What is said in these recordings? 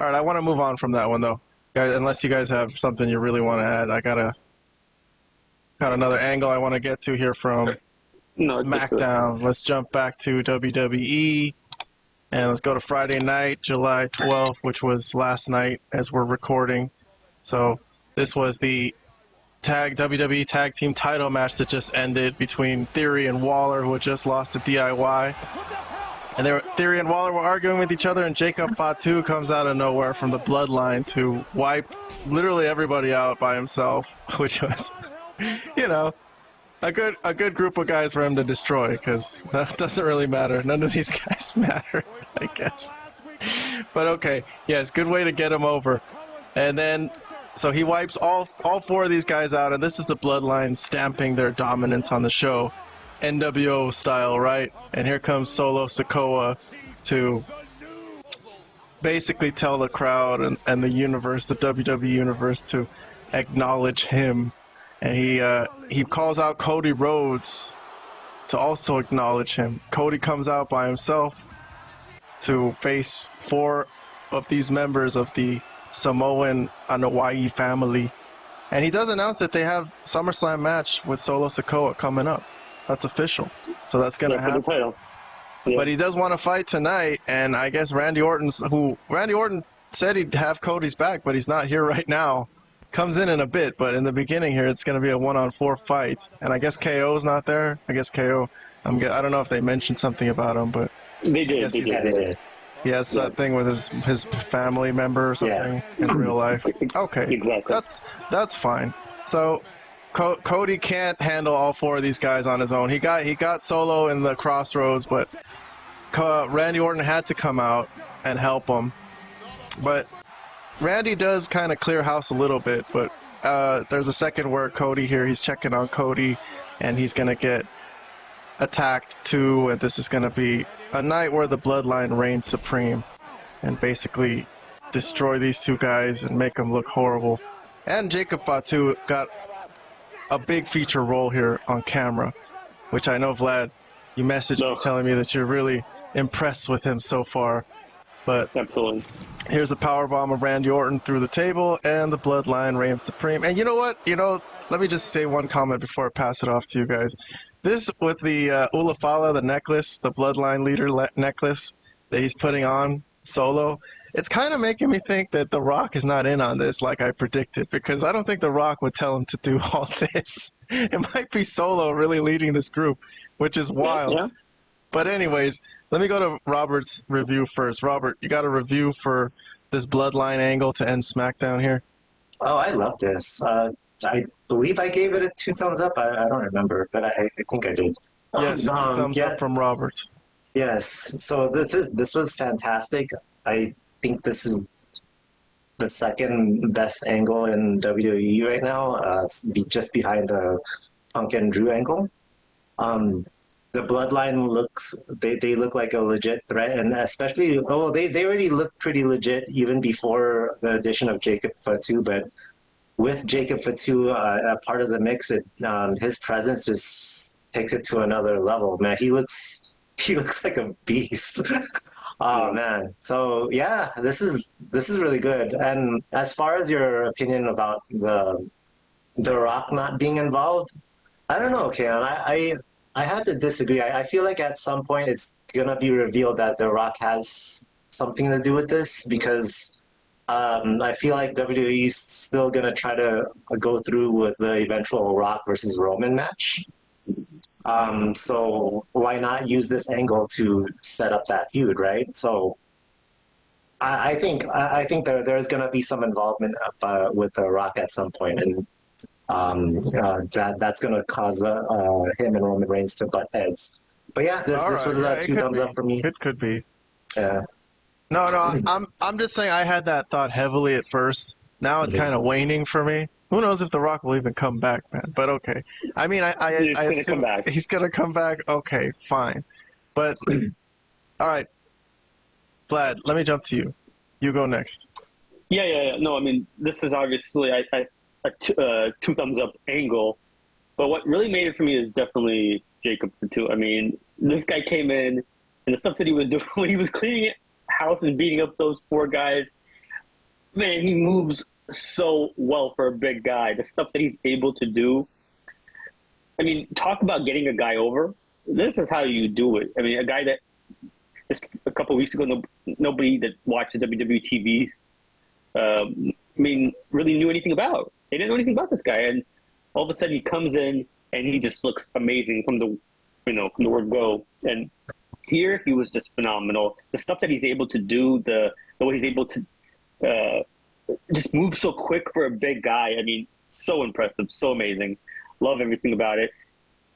All right, I want to move on from that one though, guys. Unless you guys have something you really want to add, I got another angle I want to get to here from Smackdown. Let's jump back to WWE and let's go to Friday night, July 12th, which was last night as we're recording. So this was the WWE Tag Team title match that just ended between Theory and Waller, who had just lost to DIY. And Theory and Waller were arguing with each other, and Jacob Fatu comes out of nowhere from the Bloodline to wipe literally everybody out by himself, which was, you know, a good group of guys for him to destroy, because that doesn't really matter. None of these guys matter, I guess. But okay, yes, good way to get him over. And then, so he wipes all four of these guys out, and this is the Bloodline stamping their dominance on the show. NWO style, right? And here comes Solo Sikoa to basically tell the crowd and the universe, the WWE universe, to acknowledge him. And he calls out Cody Rhodes to also acknowledge him. Cody comes out by himself to face four of these members of the Samoan Anoa'i family. And he does announce that they have SummerSlam match with Solo Sikoa coming up. That's official. So that's going to happen. Yeah. But he does want to fight tonight, and I guess Randy Orton said he'd have Cody's back, but he's not here right now. Comes in a bit, but in the beginning here, it's going to be a 1-on-4 fight. And I guess KO's not there. I guess KO, I don't know if they mentioned something about him, but they did. They did. He has that thing with his family member or something in real life. Okay, exactly. That's fine. So Cody can't handle all four of these guys on his own. He got Solo in the crossroads, but Randy Orton had to come out and help him. But Randy does kind of clear house a little bit, but there's a second word, Cody here. He's checking on Cody, and he's going to get attacked too, and this is going to be a night where the Bloodline reigns supreme and basically destroy these two guys and make them look horrible. And Jacob Fatu got a big feature role here on camera, which I know, Vlad, you messaged me telling me that you're really impressed with him so far. But absolutely. Here's a powerbomb of Randy Orton through the table, and the Bloodline reigns supreme. And you know what? Let me just say one comment before I pass it off to you guys. This with the Ulafala, the necklace, the Bloodline leader necklace that he's putting on Solo, it's kind of making me think that The Rock is not in on this like I predicted, because I don't think The Rock would tell him to do all this. It might be Solo really leading this group, which is wild. Yeah. But anyways, let me go to Robert's review first. Robert, you got a review for this Bloodline angle to end SmackDown here? Oh, I love this. I believe I gave it a 2 thumbs up. I don't remember, but I think I did. Yes, 2 thumbs up from Robert. Yes. So this was fantastic. I think this is the second best angle in WWE right now, just behind the Punk and Drew angle. The Bloodline they look like a legit threat, and especially, they already looked pretty legit even before the addition of Jacob Fatu, but with Jacob Fatu a part of the mix, his presence just takes it to another level. Man, he looks like a beast. Oh man. So yeah, this is really good. And as far as your opinion about the Rock not being involved, I don't know, Keon. I had to disagree. I feel like at some point it's gonna be revealed that The Rock has something to do with this, because I feel like WWE is still gonna try to go through with the eventual Rock versus Roman match. So why not use this angle to set up that feud, right? So I think there's gonna be some involvement with The Rock at some point, and that's going to cause him and Roman Reigns to butt heads. But yeah, this was 2 thumbs up for me. It could be. Yeah. No, I'm just saying I had that thought heavily at first. Now it's kind of waning for me. Who knows if The Rock will even come back, man? But okay. I mean, I assume he's going to come back. Okay, fine. But all right, Vlad, let me jump to you. You go next. Yeah. No, I mean, this is obviously a 2 thumbs up angle, but what really made it for me is definitely Jacob Fatu. I mean, this guy came in, and the stuff that he was doing when he was cleaning house and beating up those 4 guys, Man, he moves so well for a big guy. The stuff that he's able to do. I mean, talk about getting a guy over. This is how you do it. I mean, a guy that just a couple of weeks ago, nobody that watches WWE TVs, really knew anything about. They didn't know anything about this guy, and all of a sudden he comes in and he just looks amazing from the word go. And here he was just phenomenal. The stuff that he's able to do, the way he's able to just move so quick for a big guy. I mean, so impressive, so amazing. Love everything about it.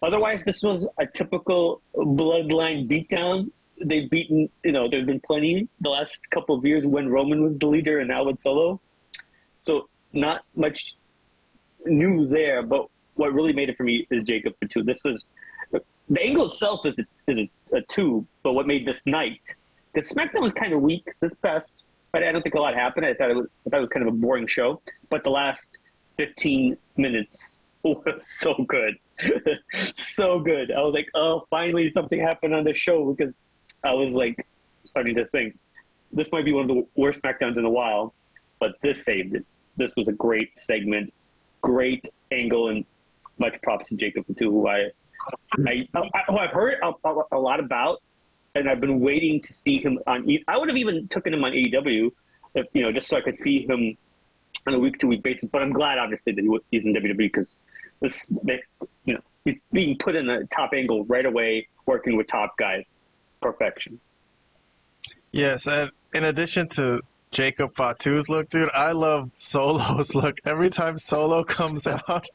Otherwise, this was a typical Bloodline beatdown. They've beaten, there's been plenty the last couple of years when Roman was the leader and now with Solo. So not much new there, but what really made it for me is Jacob Fatu. This was, the angle itself is a two, but what made this night, because SmackDown was kind of weak this past, but I don't think a lot happened. I thought it was kind of a boring show, but the last 15 minutes was so good. So good. I was like, oh, finally something happened on the show, because I was like starting to think this might be one of the worst SmackDowns in a while, but this saved it. This was a great segment, great angle, and much props to Jacob Fatu, who I've heard a lot about, and I've been waiting to see him on. I would have even taken him on AEW, if just so I could see him on a week-to-week basis. But I'm glad, obviously, that he's in WWE, because he's being put in a top angle right away, working with top guys. Perfection. Yes, and in addition to Jacob Fatu's look, dude, I love Solo's look. Every time Solo comes out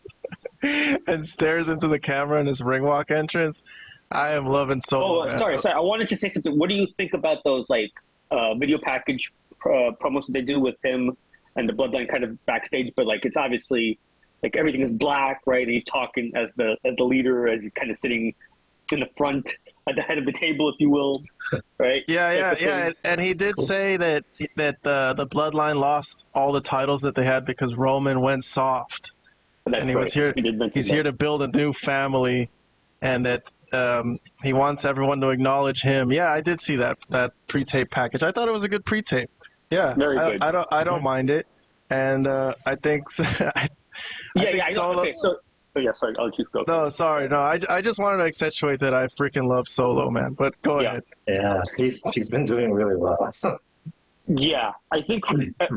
and stares into the camera in his ring walk entrance, I am loving Solo. Oh, sorry. I wanted to say something. What do you think about those video package promos that they do with him and the Bloodline kind of backstage? But it's obviously everything is black, right? And he's talking as the leader, as he's kind of sitting in the front at the head of the table, if you will, right? Yeah. And he did say that the Bloodline lost all the titles that they had because Roman went soft. And he was here. He's here to build a new family, and that he wants everyone to acknowledge him. Yeah, I did see that pre-tape package. I thought it was a good pre-tape. Yeah, very good. I don't mind it, and I think. I know. Okay, so. Oh, yeah, sorry, I'll let you go. No, sorry, no. I just wanted to accentuate that I freaking love Solo, man. But go ahead. Yeah, he's been doing really well. Yeah, I think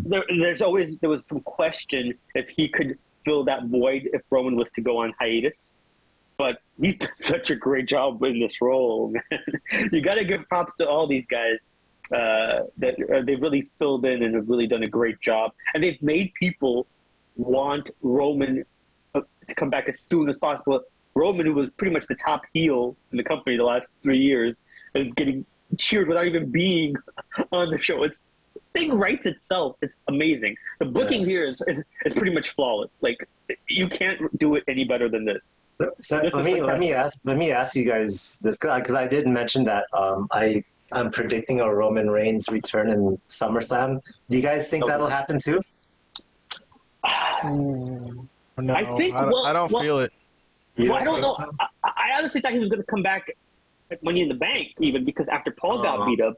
there was some question if he could fill that void if Roman was to go on hiatus. But he's done such a great job in this role, man. You got to give props to all these guys that they've really filled in and have really done a great job. And they've made people want Roman to come back as soon as possible. Roman, who was pretty much the top heel in the company the last 3 years, is getting cheered without even being on the show. The thing writes itself. It's amazing. The booking here is pretty much flawless. You can't do it any better than this. So let me ask you guys this, because I did mention that I'm predicting a Roman Reigns return in SummerSlam. Do you guys think that'll happen too? No, I don't feel it. Well, I don't know. I honestly thought he was going to come back at Money in the Bank, even because after Paul got beat up.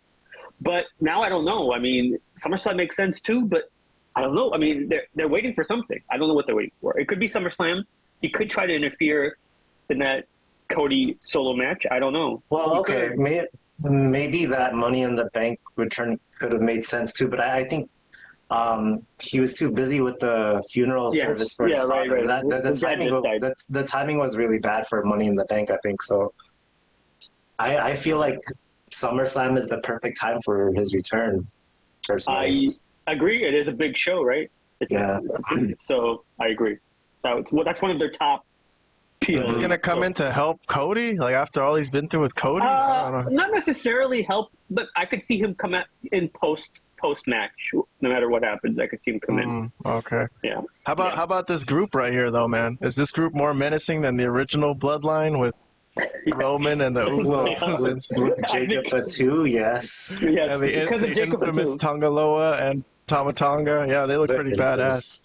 But now I don't know. I mean, SummerSlam makes sense too, but I don't know. I mean, they're waiting for something. I don't know what they're waiting for. It could be SummerSlam. He could try to interfere in that Cody Solo match. I don't know. Well, okay, maybe that Money in the Bank return could have made sense too, but I think he was too busy with the funeral service for his father. Right. The timing was really bad for Money in the Bank, I think. So I feel like SummerSlam is the perfect time for his return, personally. I agree. It is a big show, right? So I agree. That's one of their top POs. He's going to come in to help Cody? After all he's been through with Cody? I don't know. Not necessarily help, but I could see him come out in post-match. No matter what happens, I could see him come in. Okay. Yeah. How about this group right here, though, man? Is this group more menacing than the original Bloodline with Roman and the Usos? With Jacob Fatu, yes. Yeah, the infamous Tongaloa and Tamatanga. Yeah, they look pretty badass.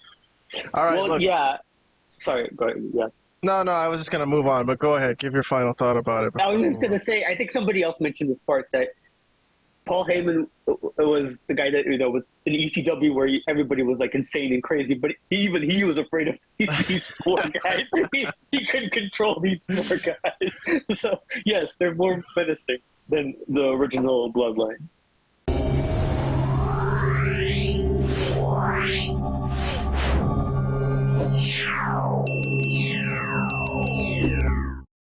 All right, look. Yeah. Sorry, go ahead. Yeah. No, I was just going to move on, but go ahead. Give your final thought about it. I was just going to say, I think somebody else mentioned this part, that Paul Heyman was the guy that was in ECW where everybody was like insane and crazy, but even he was afraid of these four guys. He couldn't control these four guys. So yes, they're more menacing than the original Bloodline.